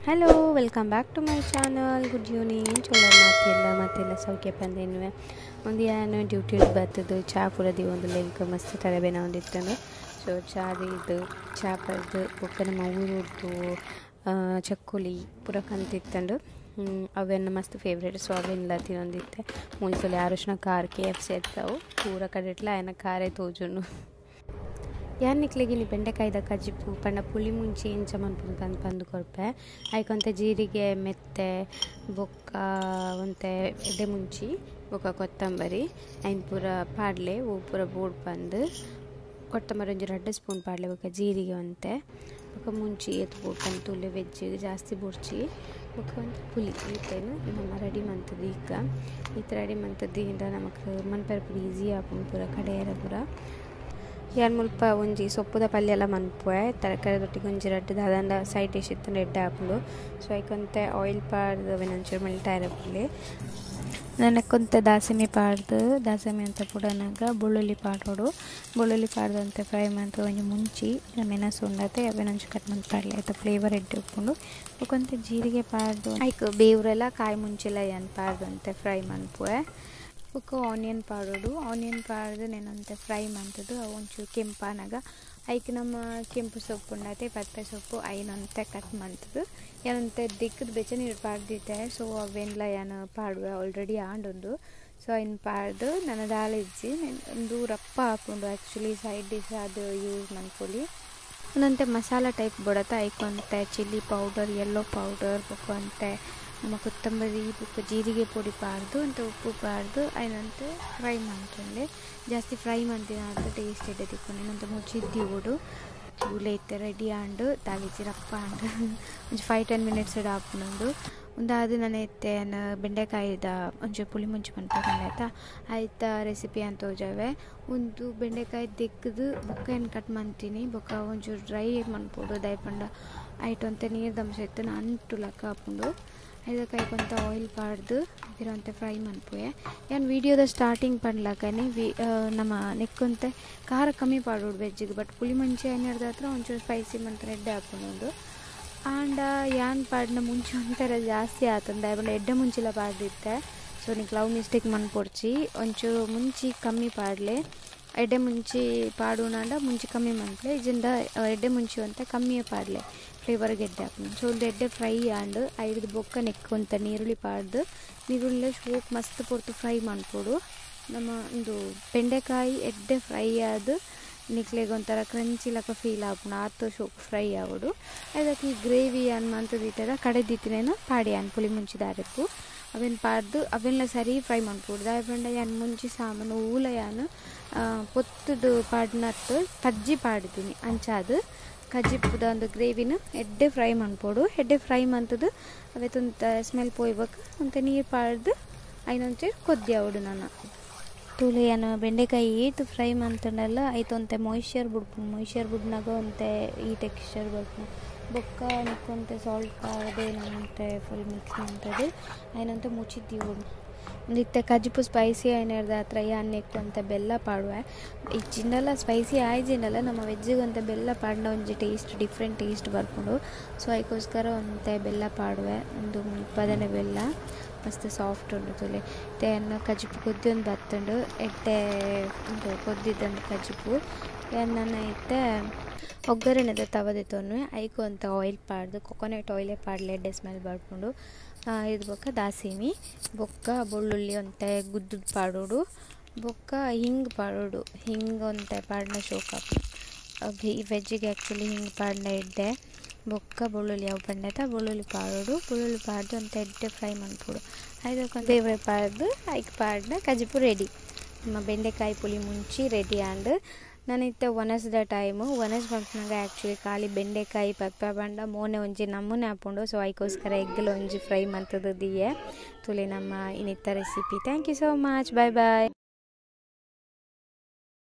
Hello, welcome back to my channel. Good evening. ಚಲೋ ಮತ್ತೆಲ್ಲ ಸೌಖ್ಯ ಬಂದೇನುವೆ ಒಂದು ಏನು ಡ್ಯೂಟಿ ಬರ್ತದ್ದು ಚಾ ಪುರದಿ ಒಂದು ಲೆಂಕ ಮಸ್ತ್ ತರಬೇನ ಒಂದಿತ್ತಂದು. ಸೊ ಚಾದು ಚಾ ಪರ್ದು ಬೊಕ್ಕ ನಮ್ಮ ಊರದ್ದು ಚಕ್ಕುಲಿ ಪುರ ಕಂತಿತ್ತಂಡು. ಅವೆಲ್ಲ ಮಸ್ತ್ ಫೇವ್ರೇಟ್. ಸೊ ಅವೆಲ್ಲ ತಿನ್ನೊಂದಿತ್ತೆ ಮುಂಚೆ ಅರಿಶಿನ ಖಾರ KFC ಇರ್ತಾವೆ ಪೂರ ಕಡೆಟ್ಲ ಆಯ್ನ ಖಾರೇ ತೋಜುನು. ಯಾನಿಕ್ಲಿಗಿನಿ ಬೆಂಡೆಕಾಯ್ದ ಕಜಿಪು ಪಂಡ ಪುಳಿ ಮುಂಚಿ ಇಂಚ ಮನ್ಪುಂಡು ಪಂದು ಕೊರ್ಪೆ ಐಕೊಂತ ಜೀರಿಗೆ ಮೆತ್ತೆ ಬೊಕ್ಕ ಒಂತೆ ಎಡೆ ಮುಂಚಿ ಬೊಕ್ಕ ಕೊತ್ತಂಬರಿ ಐನ್ ಪೂರ ಪಾಡ್ಲೆ ಹೂ ಪೂರ ಬೋಡ್ ಪಂದು ಕೊತ್ತಂಬರಿ ಒಂಜಿ 2 ಸ್ಪೂನ್ ಪಾಡ್ಲೆ ಬೊಕ್ಕ ಜೀರಿಗೆ ಒಂತೆ ಬೊಕ್ಕ ಮುಂಚಿ ಎತ್ತು ಬೋಡ್ಪಂದು ತುಳ್ಳೆ ವೆಜ್ಜಿಗೆ ಜಾಸ್ತಿ ಬುಡ್ಚಿ ಬೊಕ್ಕ ಒಂದು ಪುಳಿ ಈತೇನು ನಮ್ಮ ರೆಡಿ ಮಂತದ್ದು ಈಗ ಈತ ರೆಡಿ ಮಂತದ್ದಿಂದ ನಮಕ್ ಮನ್ಪೆರ್ ಈಸಿ ಆಪುಂಡು ಪೂರ ಕಡೆಯರ ಪೂರ ಯಾರು ಮುಲ್ಪ ಒಂಜಿ ಸೊಪ್ಪುದ ಪಲ್ಯ ಎಲ್ಲ ಮನ್ಪುವೆ ತರಕಾರಿದೊಟ್ಟಿಗೆ ಒಂಜಿ 2 ದಾದಂಡ ಸೈಡ್ ಡಿಶ್ ಇತ್ತು ಎಡ್ಡೆ ಹಾಕೊಂಡು. ಸೊ ಐಕೊಂತೆ ಆಯಿಲ್ ಪಾಡ್ದು ಅವೆನಂಚೂರು ಮೆಲ್ಟಾಯಿರ ಪುಳ್ಳಿ ನನಕೊಂತೆ ದಾಸಮಿ ಅಂತ ಪುಡನಾಗ ಬೆಳ್ಳುಳ್ಳಿ ಪಾಡೋಡು ಬೆಳ್ಳುಳ್ಳಿ ಪಾಡ್ದಂತೆ ಫ್ರೈ ಮಾಡ್ತು ಒಂಜಿ ಮುಂಚಿ ಮೆಣಸು ಉಂಡತೆ ಅವೆನಂಚು ಕಟ್ ಮಾಡಿ ಪಾಡ್ಲಿ ಆಯ್ತು ಫ್ಲೇವರ್ ಎಡ್ಡೆ ಉಪ್ಕೊಂಡು ಒಕ್ಕಂತೆ ಜೀರಿಗೆ ಪಾಡ್ದು ಐಕ್ ಬೇವ್ರೆಲ್ಲ ಕಾಯಿ ಮುಂಚೆಲ್ಲ ಏನು ಪಾಡ್ದಂತೆ ಫ್ರೈ ಮನ್ಪುವೆ ಬೊಕ್ಕ ಆನಿಯನ್ ಪಾಡೋಡು ನೆನಂತೆ ಫ್ರೈ ಮಾಡ್ತದ್ದು ಒಂಚೂರು ಕೆಂಪಾನಾಗ ಐಕ್ ನಮ್ಮ ಕೆಂಪು ಸೊಪ್ಪು ಉಂಡತೆ ಪತ್ತೆ ಸೊಪ್ಪು ಐನಂತೆ ಕಟ್ ಮಾಡ್ತದ್ದು ಏನಂತೆ ದಿಕ್ಕದ ಬೆಚ್ಚ ನೀರು ಪಾಡ್ದಿತ್ತೆ. ಸೊ ಅವೆಲ್ಲ ಏನು ಪಾಡುವೆ ಆಲ್ರೆಡಿ ಆಂಡೊಂದು. ಸೊ ಐನ್ ಪಾಡ್ದು ನನ್ನ ದಾಲ್ ಇಜ್ಜಿ ಒಂದು ರಪ್ಪ ಹಾಕೊಂಡು ಆ್ಯಕ್ಚುಲಿ ಸೈಡ್ ಡಿಶ್ ಅದು ಯೂಸ್ ಮಾಡ್ಕೊಳ್ಳಿ ಒಂದಂತೆ ಮಸಾಲ ಟೈಪ್ ಬಡತ್ತೆ ಐಕೊಂತೆ ಚಿಲ್ಲಿ ಪೌಡರ್ ಯೆಲ್ಲೋ ಪೌಡರ್ ಬೊಕ್ಕ ಅಂತೆ ನಮ್ಮ ಕೊತ್ತಂಬರಿ ಬೊಕ್ಕ ಜೀರಿಗೆ ಪುಡಿ ಪಾಡ್ದು ಅಂತ ಉಪ್ಪು ಪಾಡ್ದು ಐನಂತೆ ಫ್ರೈ ಮಾಡ್ಕೊಂಡೆ ಜಾಸ್ತಿ ಫ್ರೈ ಮಾಡ್ತೀನಿ ಅಂತ ಟೇಸ್ಟ್ ಎಡ್ಡೆ ತಿಕ್ಕೊಂಡು ಏನಂತ ಮುಚ್ಚಿದ್ದಿ ಓಡು ಕೂಲೆ ಇತ್ತೆ ರೆಡಿ ಆಂಡು ತಾಲಿಜಿ ರಪ್ಪ ಆಂಡು ಒಂದು 5-10 ಮಿನಿಟ್ಸ್ ಹಾಕೊಂಡು ಒಂದಾದ ನಾನು ಎತ್ತೆ ಬೆಂಡೆಕಾಯಿದ ಒಂಚೂರು ಪುಳಿ ಮುಂಚೆ ಮಾಡ್ಕೊಂಡು ಆಯ್ತಾ ಆಯ್ತಾ ರೆಸಿಪಿ ಅಂತ ಹೋಜಾವೆ ಒಂದು ಬೆಂಡೆಕಾಯಿ ತೆಗ್ದು ಬೊಕ್ಕ ಏನು ಕಟ್ ಮಾಡ್ತೀನಿ ಬೊಕ್ಕ ಒಂಚೂರು ಡ್ರೈ ಮಾಡ್ಬೋದು ದಯಪಂಡ ಆಯ್ತು ಅಂತ ನೀರು ದಂಶ ಇತ್ತು ಅಂಟು ಲೆಕ್ಕ ಹಾಕೊಂಡು ಇದಕ್ಕೆ ಕೊಂತ ಆಯಿಲ್ ಪಾಡ್ದು ಇರೋಂತೆ ಫ್ರೈ ಮನ್ಪುವೆ ಏನು ವೀಡಿಯೋದ ಸ್ಟಾರ್ಟಿಂಗ್ ಪಡ್ಲಕ್ಕನೆ ನಮ್ಮ ನೆಕ್ಕೊಂತೆ ಖಾರ ಕಮ್ಮಿ ಪಾಡೋಡು ವೆಜ್ಜಿಗೆ ಬಟ್ ಪುಳಿ ಮುಂಚೆ ಏನು ಹಿಡ್ದ ಹತ್ರ ಒಂಚೂರು ಸ್ಪೈಸಿ ಮಂತ ಎಡ್ಡೆ ಹಾಕೊಂಡು ಆಂಡ ಯಾನ್ ಪಾಡ್ನ ಮುಂಚೆ ಒಂಥರ ಜಾಸ್ತಿ ಆತಂದ ಯಾಕಂದ್ರೆ ಎಡ್ಡೆ ಮುಂಚೆಲ್ಲ ಪಾಡ್ದಿತ್ತೆ. ಸೊ ನೀನು ಲವ್ ಮಿಸ್ಟೇಕ್ ಮನ್ಪೊಡ್ಚಿ ಒಂಚೂರು ಮುಂಚಿ ಕಮ್ಮಿ ಪಾಡ್ಲೆ ಎಡ್ಡೆ ಮುಂಚಿ ಪಾಡೋಣಾಂಡ ಮುಂಚೆ ಕಮ್ಮಿ ಮನ್ಪಲೆ ಇಜಿಂದ ಎಡ್ಡೆ ಮುಂಚಿ ಅಂತ ಕಮ್ಮಿಯೇ ಪಾಡ್ಲೆ ಫ್ಲೇವರ್ಗೆ ಎಡ್ಡೆ ಹಾಕೊಂಡು. ಸೊ ಒಂದು ಎಡ್ಡೆ ಫ್ರೈ ಆಂಡು ಐದು ಬೊಕ್ಕ ನೆಕ್ಕೊಂತ ನೀರುಳ್ಳಿ ಪಾಡ್ದು ನೀರುಳ್ಳಿ ಶೋಕ್ ಮಸ್ತ್ ಪೊರ್ತು ಫ್ರೈ ಮಾಡ್ಕೊಡು ನಮ್ಮ ಒಂದು ಬೆಂಡೆಕಾಯಿ ಎಡ್ಡೆ ಫ್ರೈ ಆದು ನಿಕ್ಲೆಗೆ ಒಂಥರ ಕ್ರಂಚಿ ಲಕ್ಕ ಫೀಲ್ ಆಪುಂಡು ಆತು ಶೋಕ್ ಫ್ರೈ ಆಗೋಡು ಅದಕ್ಕೆ ಈ ಗ್ರೇವಿ ಅನ್ನು ಅಂತದಿತ್ತದ ಕಡೆದಿತ್ತಿನೇನು ಪಾಡಿ ಅನ್ ಪುಳಿ ಮುಂಚಿದಾರೆಪ್ಪು ಅವೆನ್ ಪಾಡ್ದು ಅವೆಲ್ಲ ಸರಿ ಫ್ರೈ ಮಾಡ್ಕೊಡು ದಾಯಪಂಡ ಯಾನ್ ಮುಂಚಿ ಸಾಮಾನು ಊಲ ಯಾನು ಪೊತ್ತುದು ಪಾಡ್ನಟ್ಟು ಕಜ್ಜಿ ಪಾಡ್ತೀನಿ ಅಂಚಾದು ಕಜ್ಜಿಪ್ಪದ ಒಂದು ಗ್ರೇವಿನ ಎಡ್ಡೆ ಫ್ರೈ ಮಾಡ್ಕೊಡು ಎಡ್ಡೆ ಫ್ರೈ ಮಾಡ್ತದ್ದು ಅವತ್ತೊಂತ ಸ್ಮೆಲ್ ಪೋಯ್ಬೇಕು ಅಂತ ನೀರು ಪಾಡ್ದು ಐನೊಂಚೂರು ಕೊದ್ದಿ ಅವಡು ನಾನು ತುಳು ಏನು ಬೆಂಡೆಕಾಯಿ ಏತು ಫ್ರೈ ಮಾಡ್ತಂಡಲ್ಲ ಐತೊಂತೆ ಮೊಯ್ಶ್ಚರ್ ಬುಡ್ನಾಗ ಒಂತೆ ಈ ಟೆಕ್ಸ್ಚರ್ ಬರ್ತು ಬೊಕ್ಕ ನಿಕ್ಕೊಂತೆ ಸಾಲ್ಟ್ ಪಾಡ್ದು ಏನಂತೆ ಫುಲ್ ಮಿಕ್ಸ್ ಮಾಡ್ತದೆ ಐನಂತೆ ಮುಚ್ಚಿದ್ದೀವಿ ಒಂದಿತ್ತೆ ಕಜ್ಜಿಪು ಸ್ಪೈಸಿ ಏನಿರ್ದ ಹತ್ರ ಅನ್ನೆಕ್ಕಂತ ಬೆಲ್ಲ ಪಾಡುವೆ ಈ ಚಿಂಡಲ್ಲ ಸ್ಪೈಸಿ ಆಯ್ಜಿಂಡಲ್ಲ ನಮ್ಮ ವೆಜ್ಜಿಗೆ ಅಂತ ಬೆಲ್ಲ ಪಾಡ್ನ ಒಂಜಿ ಟೇಸ್ಟ್ ಡಿಫ್ರೆಂಟ್ ಟೇಸ್ಟ್ ಬರ್ಕೊಂಡು. ಸೊ ಅದಕ್ಕೋಸ್ಕರ ಒಂತೆ ಬೆಲ್ಲ ಪಾಡುವೆ ಒಂದು ಪದನೆ ಬೆಲ್ಲ ಮಸ್ತ್ ಸಾಫ್ಟ್ ಉಂಡು ತುಲೆ ಅನ್ನ ಕಜ್ಜಿಪು ಕೊದ್ದಿ ಒಂದು ಬತ್ತುಂಡು ಎಟ್ಟೆ ಒಂದು ಕೊದ್ದಿದ್ದಂದು ಕಜ್ಜಿಪು ನನ್ನ ಇತ್ತೆ ಒಗ್ಗರಣೆದ ತವದೆ ತೊನ್ನುವೆ ಐಕು ಅಂತ ಆಯಿಲ್ ಪಾಡ್ದು ಕೊಕೊನೆಟ್ ಆಯಿಲೇ ಪಾಡ್ಲೆ ಎಡ್ಡೆ ಸ್ಮೆಲ್ ಬರ್ಕೊಂಡು ಇದು ಬೊಕ್ಕ ದಾಸಿಮಿ ಬೊಕ್ಕ ಬೆಳ್ಳುಳ್ಳಿ ಒಂತೆ ಗುದ್ದುದು ಪಾಡೋಡು ಬೊಕ್ಕ ಹಿಂಗ್ ಪಾಡೋಡು ಹಿಂಗೆ ಒಂತೆ ಪಾಡ್ನ ಶೋಕಾಪು ವೆಜ್ಜಿಗೆ ಆ್ಯಕ್ಚುಲಿ ಹಿಂಗೆ ಪಾಡ್ನ ಎಡ್ಡೆ ಬೊಕ್ಕ ಬೆಳ್ಳುಳ್ಳಿ ಅವು ಪಂಡತ ಬೆಳ್ಳುಳ್ಳಿ ಪಾಡ್ದು ಅಂತ ಎಡ್ಡೆ ಫ್ರೈ ಮಾಡ್ಕೊಡು ಐದಕ್ಕೆ ಬೇವ್ರೆ ಪಾಡ್ದು ಐಕ್ ಪಾಡ್ನ ಕಜ್ಜಿಪು ರೆಡಿ ನಮ್ಮ ಬೆಂಡೆಕಾಯಿ ಪುಳಿ ಮುಂಚಿ ರೆಡಿ ಆಂಡ್ ನಾನಿತ್ತೆ ಒಣಸ್ದ ಟೈಮು ಒಣಸ್ಕೊಂಡಾಗ ಆ್ಯಕ್ಚುಲಿ ಖಾಲಿ ಬೆಂಡೆಕಾಯಿ ಪಪ್ಪೆ ಬಂಡ ಮೋನೆ ಒಂಜಿ ನಮ್ಮನೆ ಹಾಕೊಂಡು. ಸೊ ಅದಕ್ಕೋಸ್ಕರ ಎಗ್ಗಲು ಒಂಜಿ ಫ್ರೈ ಮಾಡ್ತದಿಯೇ ತುಳಿ ನಮ್ಮ ಇನ್ನಿತ್ತ recipe. Thank you so much. Bye bye.